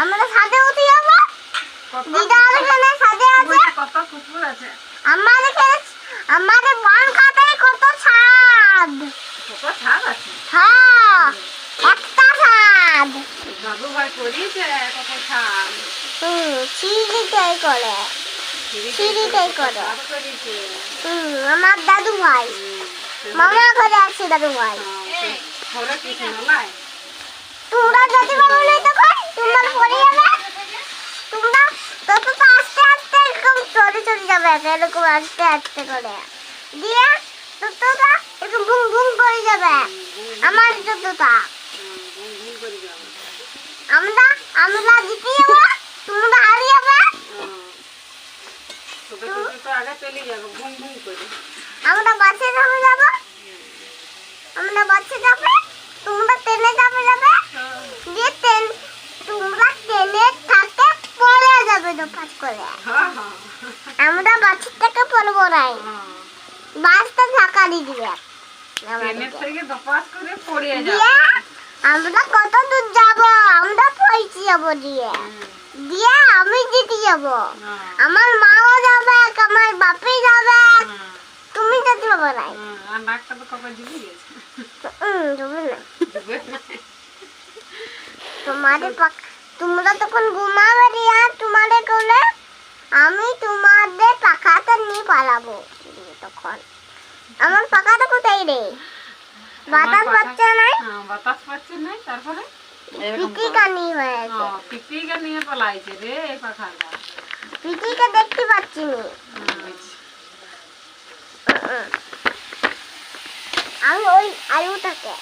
আমরা ছাদে উঠে যাব। দিদা এখানে ছাদে আছে। কত কুকুর আছে। আমাদের বন খাতায় কত ছাদ। কত ছাদ আছে। হ্যাঁ, একটা ছাদ। দাদু ভাই করিয়েছে কত ছাদ। সিঁড়িটাই করে। সিঁড়িটাই করে। আমার দাদু ভাই। মামা ঘরে আছে দাদু ভাই। ঘরে কিছু নাই। তোমরা যদি বাবু নাই তখন তোমরা পড়ে যাবে। তোমরা তত আস্তে আস্তে এরকম চলে চলে যাবে, এরকম আস্তে আস্তে করে দিয়ে তোমরা এরকম বুম বুম করে যাবে। আমার যতটা আমরা আমরা জিতে যাবো, তোমরা হারিয়ে যাবে। আগে চলে যাবো ঘুম ঘুম করে। আমরা বাসে যাবে যাবো, আমরা বাসে যাবে, তোমরা ট্রেনে যাবে যাবে দিয়ে তোমরা ট্রেনে থাকে পড়ে যাবে দোপাস করে। আমরা বাসের থেকে পড়বো নাই, বাসটা ধাক্কা দিয়ে দিবে। ট্রেনের থেকে দোপাস করে পড়ে যাবে। আমরা কত দূর যাব, আমরা পৌঁছে যাবো দিয়ে দিয়ে আমি জিতে যাবো। আমার মাও যাবে, আমার বাপি যাবে, তুমি যেতে পারবে না। আর নাকটা তো কবে ডুবে গেছে। তোমরা তখন ঘুমাবে দিয়া তোমাদের কোলে, আমি তোমাদের পাখাটা নিয়ে পালাবো। তখন আমার পাখাটা কোথায় রে? বাতাস পাচ্ছে নাই। বাতাস পাচ্ছে নাই। তারপরে পিটিকা নিয়ে হয়েছে। পিপিকা নিয়ে পালাইছে রে এই পাখাটা। পিটিকা দেখতে পাচ্ছি নি। আমি ওই আলুটাকে